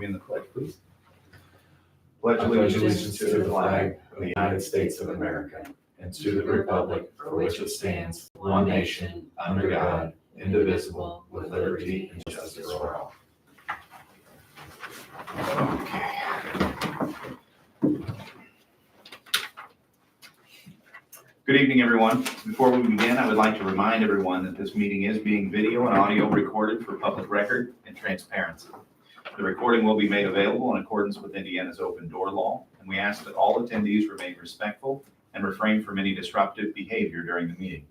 me in the pledge, please? Pledge allegiance to the flag of the United States of America and to the republic for which it stands, one nation, under God, indivisible, with liberty and justice for all. Okay. Good evening, everyone. Before we begin, I would like to remind everyone that this meeting is being video and audio recorded for public record and transparency. The recording will be made available in accordance with Indiana's open door law, and we ask that all attendees remain respectful and refrain from any disruptive behavior during the meeting.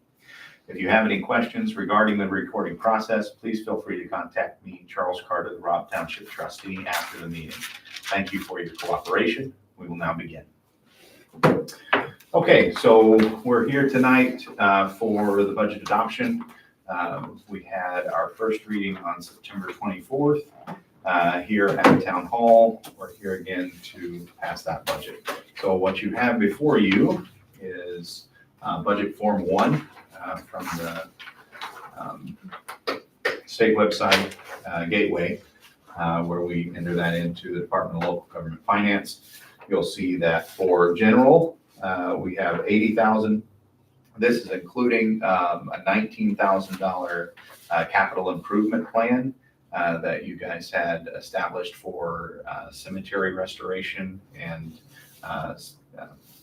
If you have any questions regarding the recording process, please feel free to contact me, Charles Carter, the Robb Township trustee, after the meeting. Thank you for your cooperation. We will now begin. Okay, so we're here tonight for the budget adoption. We had our first reading on September 24th here at the town hall. We're here again to pass that budget. So what you have before you is budget form 1 from the state website Gateway, where we enter that into the Department of Local Government Finance. You'll see that for general, we have $80,000. This is including a $19,000 capital improvement plan that you guys had established for cemetery restoration and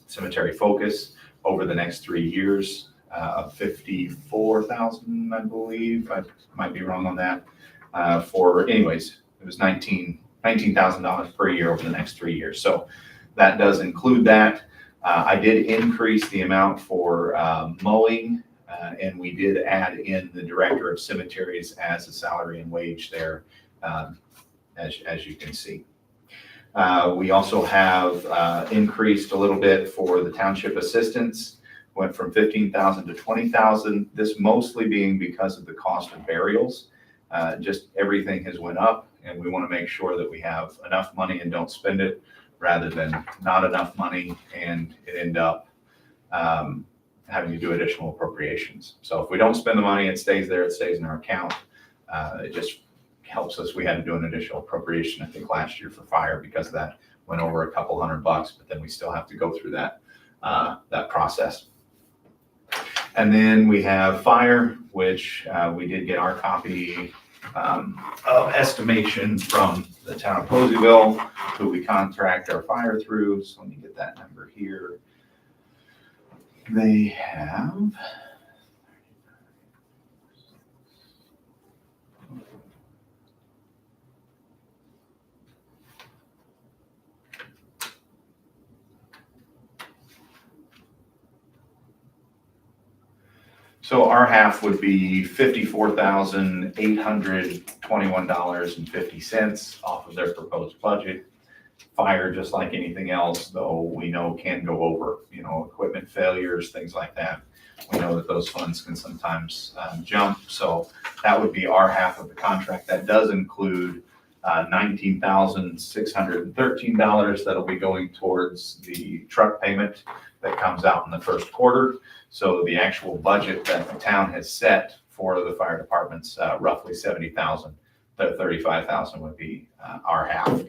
cemetery focus over the next 3 years of $54,000, I believe. I might be wrong on that. Anyways, it was $19,000 per year over the next 3 years. So that does include that. I did increase the amount for mowing, and we did add in the director of cemeteries as a salary and wage there, as you can see. We also have increased a little bit for the township assistants, went from $15,000 to $20,000. This mostly being because of the cost of burials. Just everything has went up, and we want to make sure that we have enough money and don't spend it, rather than not enough money and it end up having to do additional appropriations. So if we don't spend the money, it stays there, it stays in our account. It just helps us. We had to do an additional appropriation, I think, last year for fire because of that. Went over a couple $100, but then we still have to go through that process. And then we have fire, which we did get our copy of estimation from the town of Poseyville, who we contract our fire through. So let me get that number here. They have so our half would be $54,821.50 off of their proposed budget. Fire, just like anything else, though, we know can go over, equipment failures, things like that. We know that those funds can sometimes jump. So that would be our half of the contract. That does include $19,613 that'll be going towards the truck payment that comes out in the first quarter. So the actual budget that the town has set for the fire department's roughly $70,000. The $35,000 would be our half.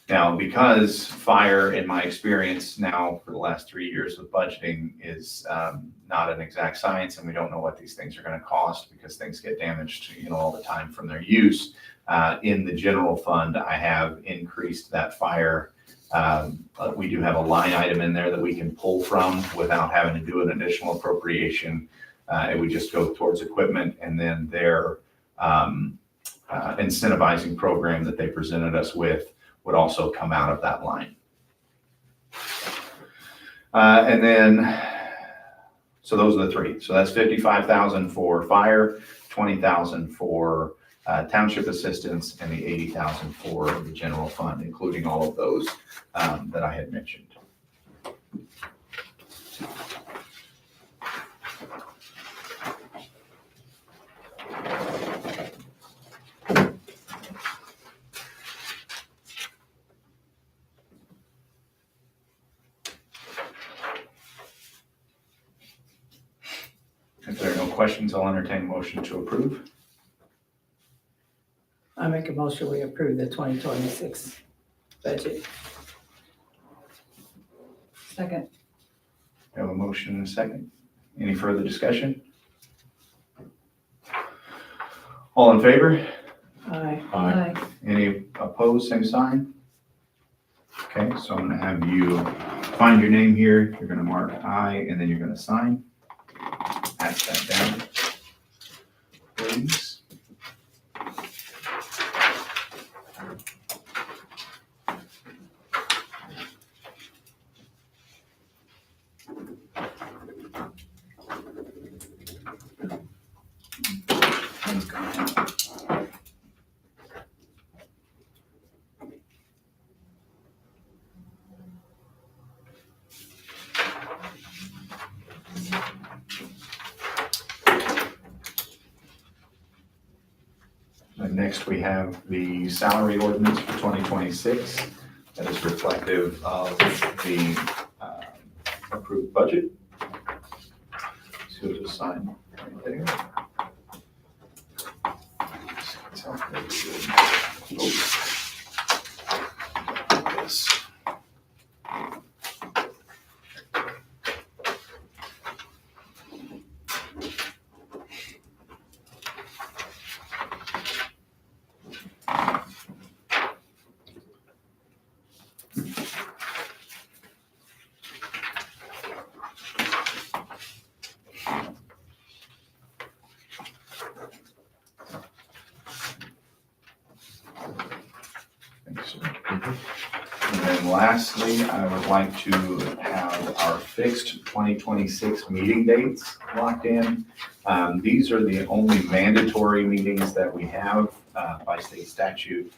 Now, because fire, in my experience now for the last 3 years of budgeting, is not an exact science, and we don't know what these things are going to cost because things get damaged, all the time from their use. In the general fund, I have increased that fire. We do have a line item in there that we can pull from without having to do an additional appropriation. It would just go towards equipment, and then their incentivizing program that they presented us with would also come out of that line. And then, so those are the three. So that's $55,000 for fire, $20,000 for township assistance, and the $80,000 for the general fund, including all of those that I had mentioned. If there are no questions, I'll entertain a motion to approve. I make a motion, we approve the 2026 budget. Second. We have a motion and a second. Any further discussion? All in favor? Aye. Aye. Any opposed, same sign? Okay, so I'm gonna have you find your name here. You're gonna mark aye, and then you're gonna sign. Pass that down, please. And next, we have the salary ordinance for 2026 that is reflective of the approved budget. So you'll just sign right there. Yes. Thanks, sir. And then lastly, I would like to have our fixed 2026 meeting dates locked in. These are the only mandatory meetings that we have by state statute.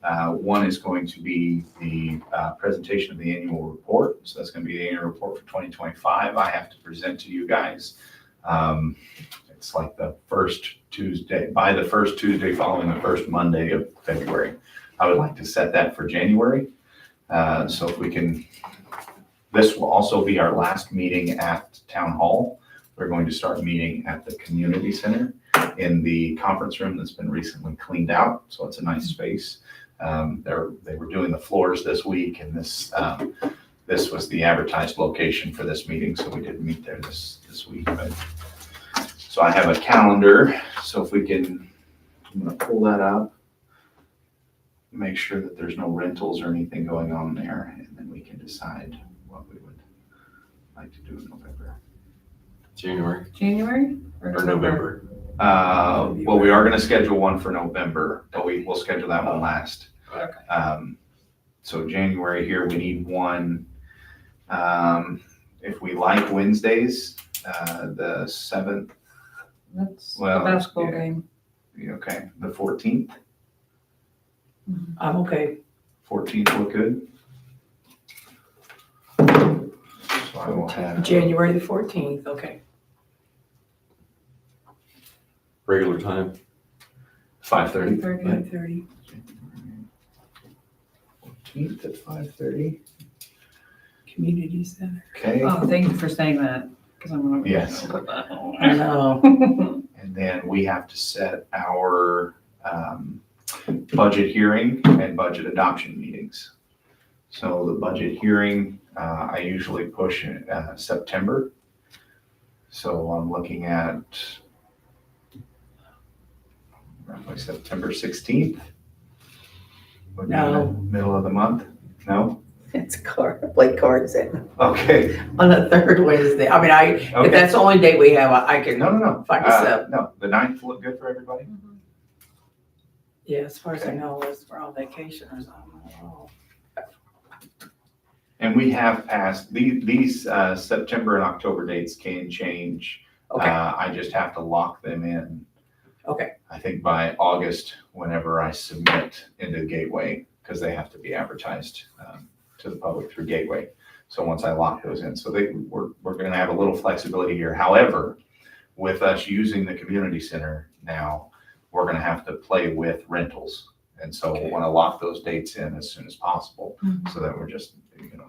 One is going to be the presentation of the annual report. So that's going to be the annual report for 2025. I have to present to you guys. It's like the first Tuesday, by the first Tuesday following the first Monday of February. I would like to set that for January. So if we can, this will also be our last meeting at Town Hall. We're going to start meeting at the community center in the conference room that's been recently cleaned out. So it's a nice space. They were doing the floors this week, and this was the advertised location for this meeting. So we didn't meet there this week. But so I have a calendar. So if we can, I'm going to pull that up. Make sure that there's no rentals or anything going on there, and then we can decide what we would like to do in November. January? Or November. Well, we are gonna schedule one for November, but we'll schedule that one last. Okay. So January here, we need one. If we like Wednesdays, the 7th, That's the Well, basketball yeah. game. okay, the 14th, I'm okay. 14th look good. So I will have. January the 14th, okay. Regular time. 5:30. 5:30. 14th at 5:30. Community center. Okay, Oh, thank you for saying that, because I'm gonna. Yes. Put that on. I know. and then we have to set our budget hearing and budget adoption meetings. So the budget hearing, I usually push in September. So I'm looking at roughly September 16th. Would be No. the middle of the month? No? It's play cards in Okay. on the third Wednesday. I mean, if Okay. that's the only date we have, I can. No. Find us up. No, the 9th look good for everybody? Yeah, as far as I know, unless we're on vacation or something. Oh. And we have passed, these September and October dates can change. Okay, I just have to lock them in. Okay. I think by August, whenever I submit into Gateway, because they have to be advertised to the public through Gateway. So once I lock those in, so we're going to have a little flexibility here. However, with us using the community center now, we're going to have to play with rentals. And so Okay. we want to lock those dates in as soon as possible Mhm. so that we're just,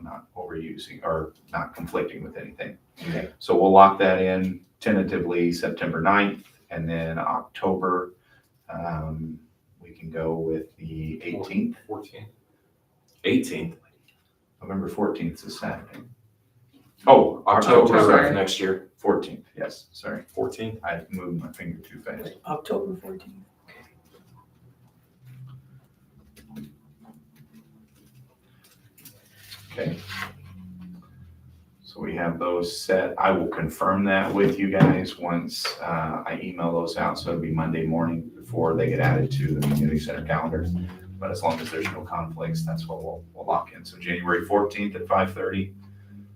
not overusing or not conflicting with anything. Okay. So we'll lock that in tentatively September 9th, and then October, we can go with the 18th. 14th. 18th. November 14th is Saturday. Oh, October October. of next year. 14th, yes, sorry. 14th. I moved my finger too fast. October 14th. Okay. So we have those set. I will confirm that with you guys once I email those out. So it'll be Monday morning before they get added to the community center calendar. But as long as there's no conflicts, that's what we'll lock in. So January 14th at 5:30,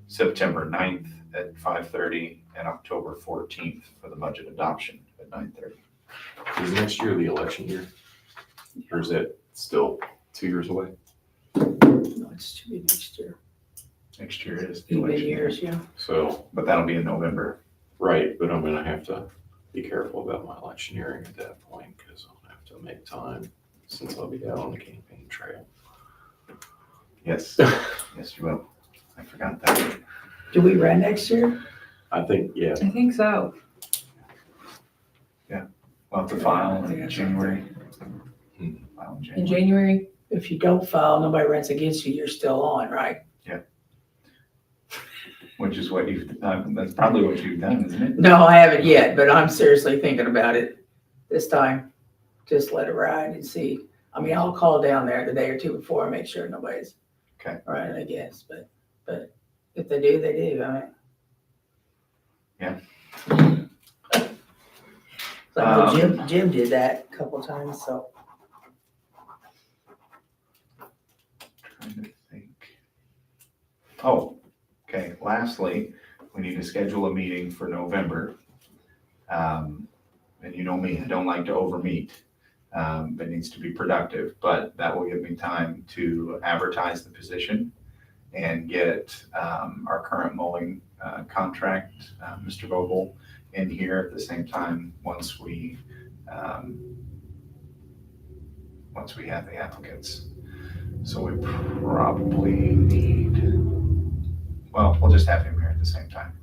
September 9th at 5:30, and October 14th for the budget adoption at 9:30. Is next year the election year? Or is it still 2 years away? No, it should be next year. Next year is the Even election year, years, yeah. So, but that'll be in November. right, but I'm gonna have to be careful about my electioneering at that point, because I'll have to make time since I'll be out on the campaign trail. Yes, yes, you will. I forgot that. Do we run next year? I think, yeah, I think so. We'll have to file Yeah. in January. Hmm. File In January, If you don't file, nobody runs against you, you're still on, right? Which is what you've done, that's probably what you've done, isn't it? No, I haven't yet, but I'm seriously thinking about it this time. Just let it ride and see. I mean, I'll call down there the day or two before and make sure nobody's Okay. running against, but if they do, they do, I mean. Yeah. So I know Jim did that a couple times, so. Trying to think. Oh, okay, lastly, we need to schedule a meeting for November. And you know me, I don't like to overmeet. It needs to be productive, but that will give me time to advertise the position and get our current mowing contract, Mr. Vogel, in here at the same time once we have the applicants. So we probably need, well, we'll just have him here at the same time.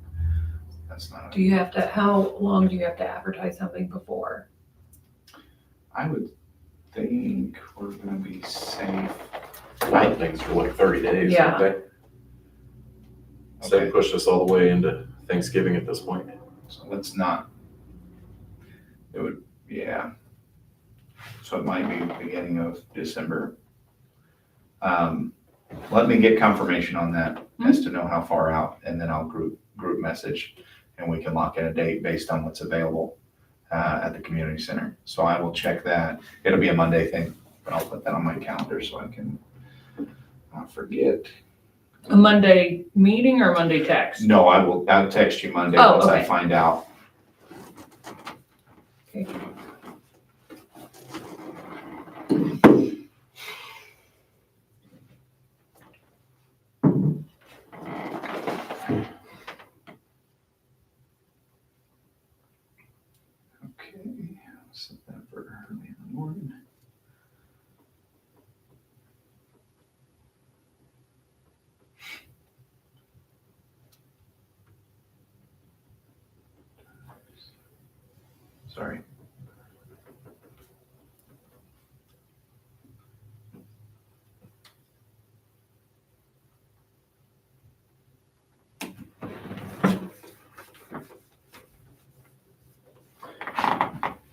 That's not, do you have to, how long do you have to advertise something before? I would think we're gonna be safe. a lot of things are like 30 days, Yeah. aren't they? So they pushed us all the way into Thanksgiving at this point. So let's not, it would, yeah. So it might be beginning of December. Let me get confirmation on that as to know how far out, and then I'll group message, and we can lock in a date based on what's available at the community center. So I will check that. It'll be a Monday thing, but I'll put that on my calendar so I can not forget. A Monday meeting or a Monday text? No, I'll text you Monday Oh, once I okay. find out. Okay. Okay, set that for early in the morning. Sorry.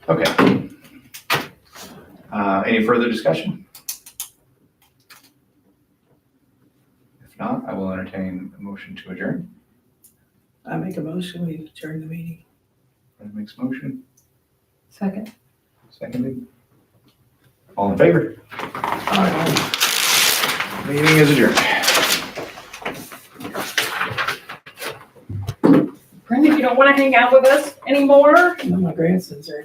Okay. Any further discussion? If not, I will entertain a motion to adjourn. I make a motion, we adjourn the meeting. Brenda makes a motion, Second. seconded. All in favor? Meeting is adjourned. Brenda, you don't want to hang out with us anymore? No, my grandsons are